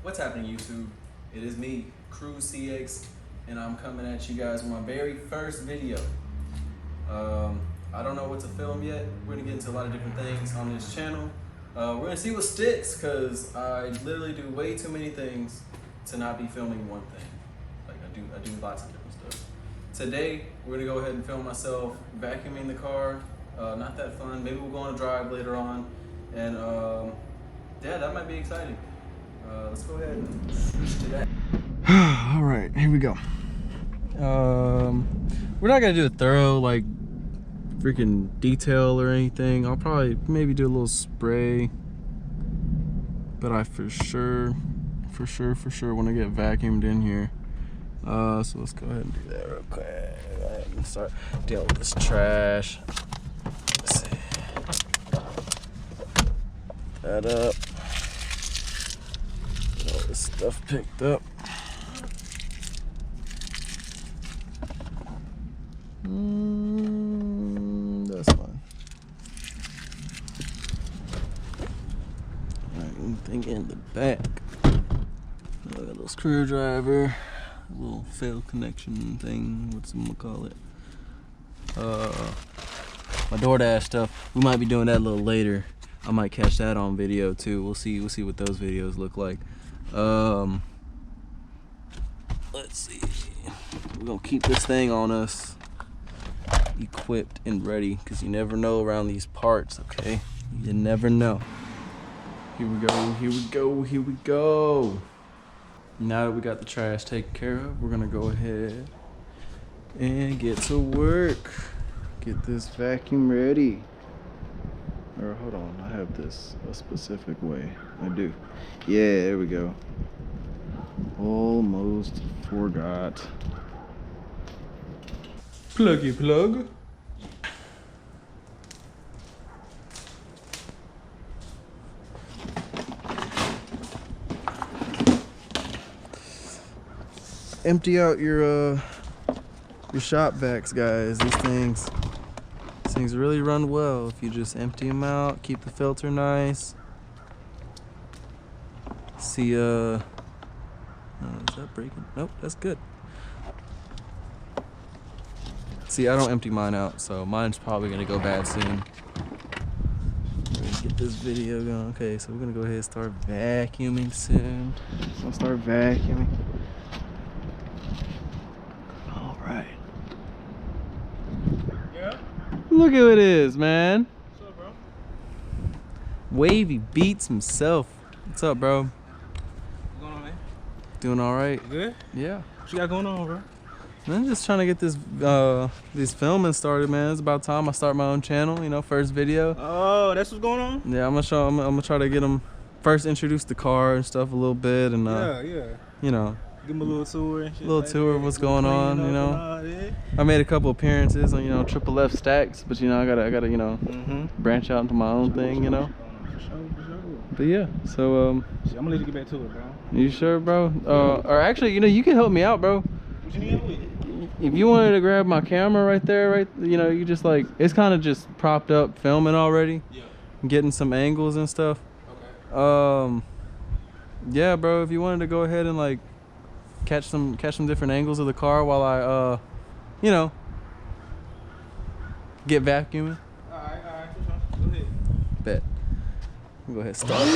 What's happening, YouTube? It is me, Cruise CX, and I'm coming at you guys with my very first video. I don't know what to film yet. We're gonna get into a lot of different things on this channel. We're gonna see what sticks, cause I literally do way too many things to not be filming one thing. Like I do lots of different stuff. Today, we're gonna go ahead and film myself vacuuming the car. Not that fun. Maybe we'll go on a drive later on, and yeah, that might be exciting. Let's go ahead and switch to that. All right, here we go. We're not gonna do a thorough like freaking detail or anything. I'll probably maybe do a little spray, but I for sure want to get vacuumed in here. So let's go ahead and do that real quick. Go ahead and start dealing with this trash. Let's see. That up. Get all this stuff picked up. That's fine. Alright, anything in the back. Got a little screwdriver, a little fail connection thing, what's it gonna call it? My DoorDash stuff. We might be doing that a little later. I might catch that on video too. We'll see what those videos look like. Let's see. We're gonna keep this thing on us, equipped and ready, because you never know around these parts, okay? You never know. Here we go, here we go, here we go. Now that we got the trash taken care of, we're gonna go ahead and get to work. Get this vacuum ready. Or hold on, I have this a specific way. I do. Yeah, there we go. Almost forgot. Pluggy plug. Empty out your shop vacs, guys. These things really run well if you just empty them out, keep the filter nice. See, is that breaking? Nope, that's good. See, I don't empty mine out, so mine's probably gonna go bad soon. We're gonna get this video going. Okay, so we're gonna go ahead and start vacuuming soon. So I'll start vacuuming. All right. Yeah? Look at what it is, man. What's up, bro? Wavy Beats himself. What's up, bro? What's going on, man? Doing all right? You good? Yeah. What you got going on, bro? I'm just trying to get this filming started, man. It's about time I start my own channel. You know, first video. Oh, that's what's going on? Yeah, I'm gonna try to get them first introduce the car and stuff a little bit, and yeah. you know, Give them a little tour and shit. Little tour of what's going on, you know. I made a couple appearances on, you know, Triple F stacks, but you know, I gotta, you know, branch out into my own thing, you know. For sure. But yeah, so I'm gonna let you get back to it, bro. You sure, bro? Or actually, you know, you can help me out, bro. What you need help with? If you wanted to grab my camera right there, you know, you just like, it's kind of just propped up filming already. Yeah. Getting some angles and stuff. Okay. Yeah, bro, if you wanted to go ahead and like catch some different angles of the car while I you know, get vacuuming. Alright, go ahead. Bet. Go ahead, start.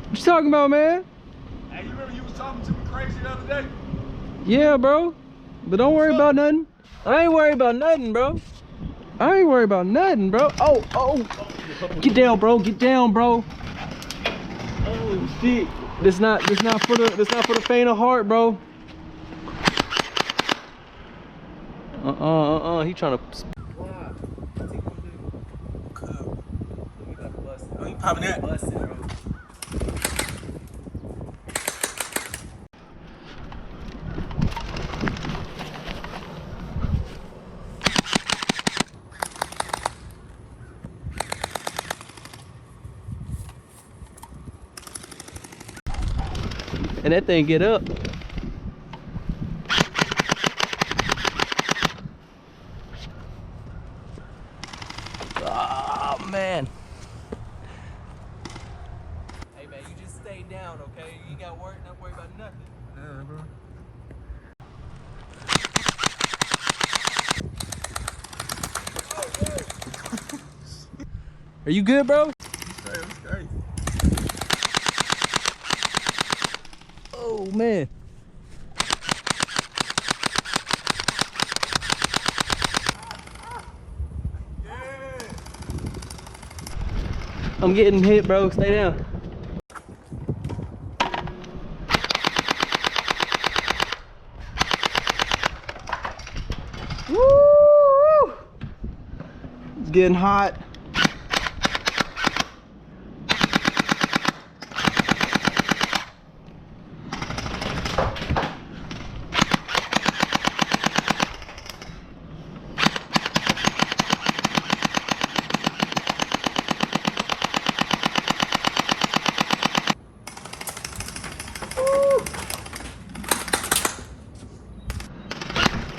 What you talking about, man? Hey, you remember you was talking to me crazy the other day? Yeah, bro. But don't worry about nothing. I ain't worried about nothing, bro. I ain't worried about nothing, bro. Oh. Get down, bro. Get down, bro. Oh shit. This not for the faint of heart, bro. He trying to. Popping that. Busted, bro. And that thing get up. Oh man. Hey man, you just stay down, okay? You ain't got worry, not worry about nothing. Yeah, bro. Are you good, bro? That's crazy. Oh man. Yeah. I'm getting hit, bro. Stay down. Woo! It's getting hot.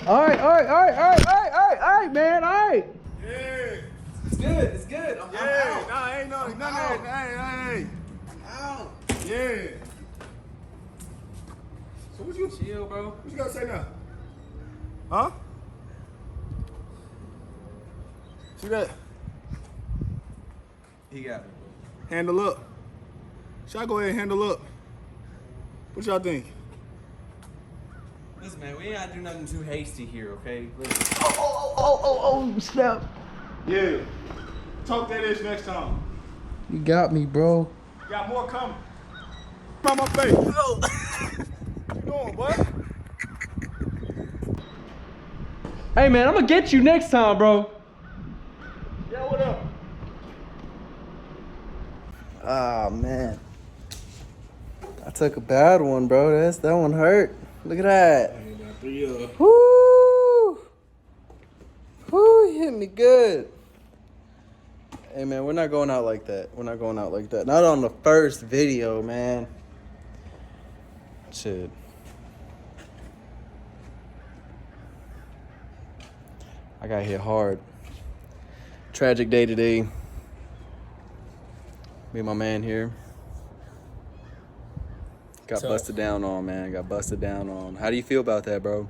All right, man, all right. Yeah. It's good. It's good. I'm Yeah. out. Nah, ain't no, none of that. Hey. I'm out. Yeah. So what you Chill, bro. what you gotta say now? Huh? See that? He got me. Handle up. Should I go ahead and handle up? What y'all think? Listen, man, we ain't gotta do nothing too hasty here, okay? Listen. Oh, snap. Yeah. Talk that ish next time. You got me, bro. Got more coming. From my face. Oh. What you doing, what? Hey, man, I'm gonna get you next time, bro. Yeah, what up? Ah, man. I took a bad one, bro. That one hurt. Look at that. Woo! Woo, you hit me good. Hey, man, we're not going out like that. We're not going out like that. Not on the first video, man. Shit. I got hit hard. Tragic day today. Me and my man here. Got busted down on, man. Got busted down on. How do you feel about that, bro?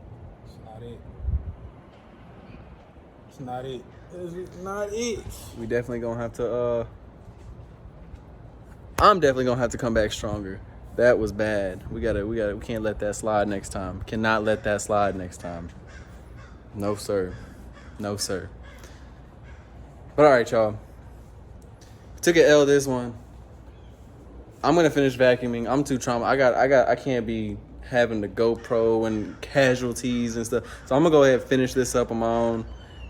It's not it. It's not it. We definitely gonna have to, I'm definitely gonna have to come back stronger. That was bad. We can't let that slide next time. Cannot let that slide next time. No, sir. No, sir. But all right, y'all. Took an L this one. I'm gonna finish vacuuming. I'm too traumatized. I can't be having the GoPro and casualties and stuff. So I'm gonna go ahead and finish this up on my own,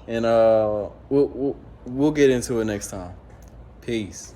and we'll get into it next time. Peace.